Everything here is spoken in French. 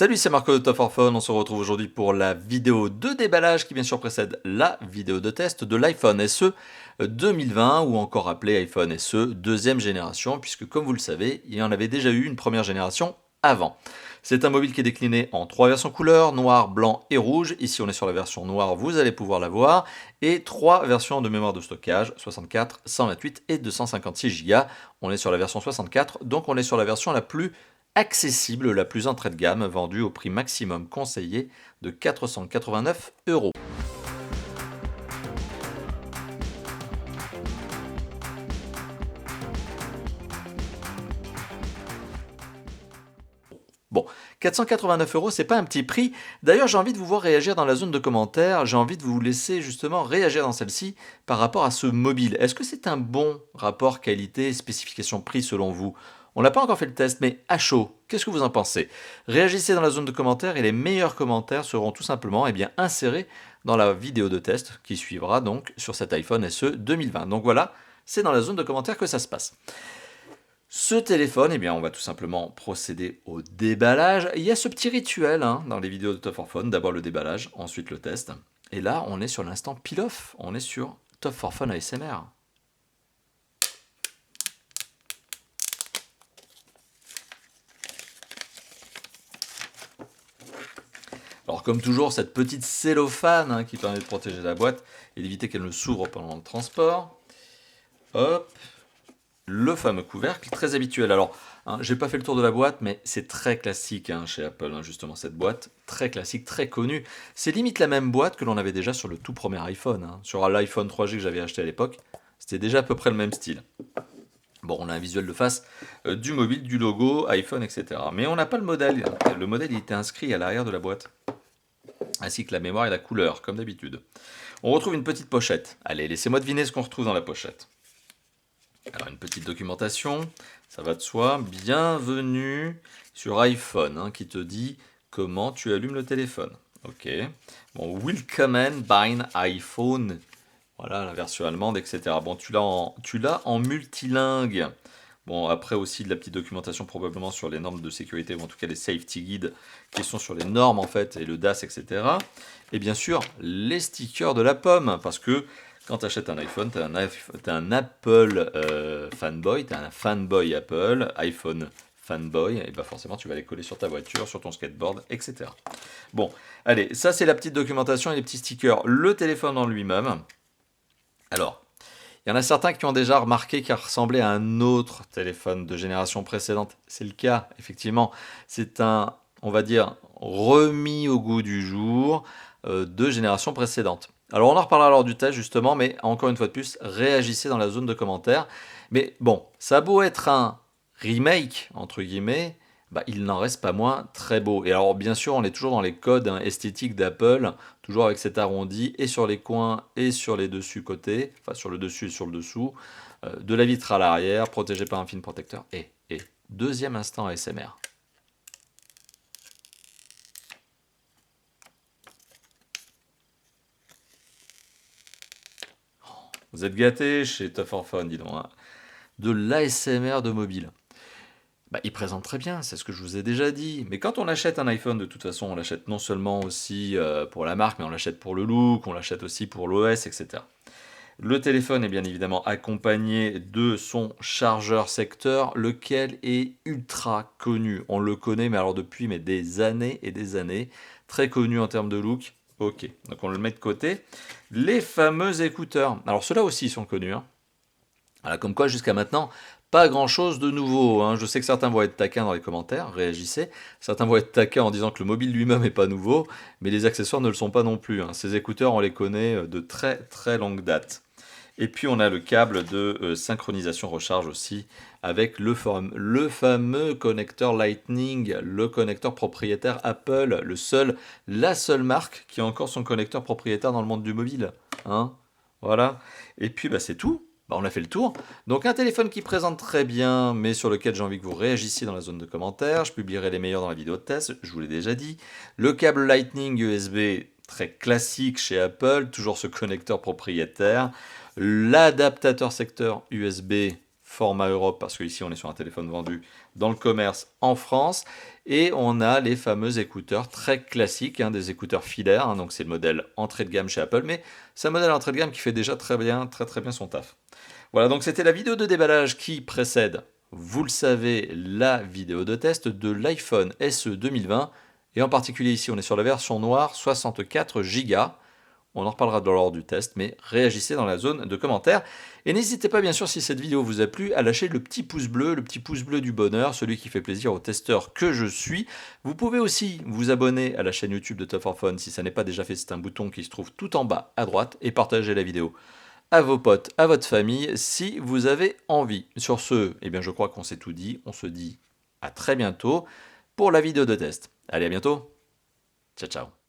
Salut, c'est Marco de Top for Phone. On se retrouve aujourd'hui pour la vidéo de déballage qui bien sûr précède la vidéo de test de l'iPhone SE 2020 ou encore appelé iPhone SE deuxième génération puisque comme vous le savez, il y en avait déjà eu une première génération avant. C'est un mobile qui est décliné en trois versions couleurs, noir, blanc et rouge. Ici on est sur la version noire, vous allez pouvoir la voir. Et trois versions de mémoire de stockage, 64, 128 et 256 Go. On est sur la version 64, donc on est sur la version la plus accessible, la plus entrée de gamme, vendue au prix maximum conseillé de 489 €. Bon, 489 €, c'est pas un petit prix. D'ailleurs, j'ai envie de vous voir réagir dans la zone de commentaires. J'ai envie de vous laisser justement réagir dans celle-ci par rapport à ce mobile. Est-ce que c'est un bon rapport qualité-spécification-prix selon vous? On n'a pas encore fait le test, mais à chaud, qu'est-ce que vous en pensez? Réagissez dans la zone de commentaires et les meilleurs commentaires seront tout simplement insérés dans la vidéo de test qui suivra donc sur cet iPhone SE 2020. Donc voilà, c'est dans la zone de commentaires que ça se passe. Ce téléphone, on va tout simplement procéder au déballage. Il y a ce petit rituel dans les vidéos de Top for Phone, d'abord le déballage, ensuite le test. Et là, on est sur l'instant peel-off, on est sur Top for Phone ASMR. Alors comme toujours, cette petite cellophane qui permet de protéger la boîte et d'éviter qu'elle ne s'ouvre pendant le transport. Hop, le fameux couvercle, très habituel. Alors, j'ai pas fait le tour de la boîte, mais c'est très classique chez Apple, justement, cette boîte, très classique, très connue. C'est limite la même boîte que l'on avait déjà sur le tout premier iPhone. Sur l'iPhone 3G que j'avais acheté à l'époque, c'était déjà à peu près le même style. Bon, on a un visuel de face du mobile, du logo, iPhone, etc. Mais on n'a pas le modèle. Le modèle, il était inscrit à l'arrière de la boîte, ainsi que la mémoire et la couleur, comme d'habitude. On retrouve une petite pochette. Allez, laissez-moi deviner ce qu'on retrouve dans la pochette. Alors une petite documentation, ça va de soi. Bienvenue sur iPhone, qui te dit comment tu allumes le téléphone. Ok. Bon, Willkommen bei iPhone. Voilà la version allemande, etc. Bon, tu l'as en multilingue. Bon, après aussi de la petite documentation probablement sur les normes de sécurité, ou en tout cas les safety guides qui sont sur les normes en fait, et le DAS, etc. Et bien sûr, les stickers de la pomme, parce que quand tu achètes un iPhone, tu es un Apple fanboy, tu es un fanboy Apple, iPhone fanboy, et bah forcément tu vas les coller sur ta voiture, sur ton skateboard, etc. Bon, allez, ça c'est la petite documentation et les petits stickers. Le téléphone en lui-même. Alors, il y en a certains qui ont déjà remarqué qu'il ressemblait à un autre téléphone de génération précédente. C'est le cas, effectivement. C'est un, on va dire, remis au goût du jour de génération précédente. Alors on en reparlera lors du test justement, mais encore une fois de plus, réagissez dans la zone de commentaires. Mais bon, ça a beau être un remake, entre guillemets, il n'en reste pas moins très beau. Et alors bien sûr, on est toujours dans les codes esthétiques d'Apple, toujours avec cet arrondi et sur les coins et sur les dessus côtés, enfin sur le dessus et sur le dessous, de la vitre à l'arrière, protégé par un film protecteur. Et deuxième instant ASMR. Vous êtes gâtés chez Tough for Fun, dis donc. De l'ASMR de mobile. Il présente très bien, c'est ce que je vous ai déjà dit. Mais quand on achète un iPhone, de toute façon, on l'achète non seulement aussi pour la marque, mais on l'achète pour le look, on l'achète aussi pour l'OS, etc. Le téléphone est bien évidemment accompagné de son chargeur secteur, lequel est ultra connu. On le connaît, mais alors depuis des années et des années. Très connu en termes de look. Ok, donc on le met de côté. Les fameux écouteurs. Alors ceux-là aussi sont connus. Voilà, comme quoi jusqu'à maintenant, pas grand chose de nouveau. Je sais que certains vont être taquins dans les commentaires, réagissez. Certains vont être taquins en disant que le mobile lui-même n'est pas nouveau, mais les accessoires ne le sont pas non plus. Ces écouteurs, on les connaît de très très longue date. Et puis on a le câble de synchronisation recharge aussi, avec le fameux connecteur Lightning, le connecteur propriétaire Apple, la seule marque qui a encore son connecteur propriétaire dans le monde du mobile. Voilà. Et puis c'est tout. On a fait le tour. Donc un téléphone qui présente très bien, mais sur lequel j'ai envie que vous réagissiez dans la zone de commentaires. Je publierai les meilleurs dans la vidéo de test, je vous l'ai déjà dit. Le câble Lightning USB, très classique chez Apple, toujours ce connecteur propriétaire. L'adaptateur secteur USB format Europe, parce qu'ici on est sur un téléphone vendu dans le commerce en France. Et on a les fameux écouteurs très classiques, hein, des écouteurs filaires, hein, donc c'est le modèle entrée de gamme chez Apple, mais c'est un modèle entrée de gamme qui fait déjà très bien son taf. Voilà, donc c'était la vidéo de déballage qui précède, vous le savez, la vidéo de test de l'iPhone SE 2020. Et en particulier ici, on est sur la version noire 64 Go. On en reparlera lors du test, mais réagissez dans la zone de commentaires. Et n'hésitez pas, bien sûr, si cette vidéo vous a plu, à lâcher le petit pouce bleu du bonheur, celui qui fait plaisir aux testeurs que je suis. Vous pouvez aussi vous abonner à la chaîne YouTube de Top for Phone si ça n'est pas déjà fait. C'est un bouton qui se trouve tout en bas à droite, et partager la vidéo à vos potes, à votre famille, si vous avez envie. Sur ce, eh bien, je crois qu'on s'est tout dit. On se dit à très bientôt pour la vidéo de test. Allez, à bientôt. Ciao, ciao.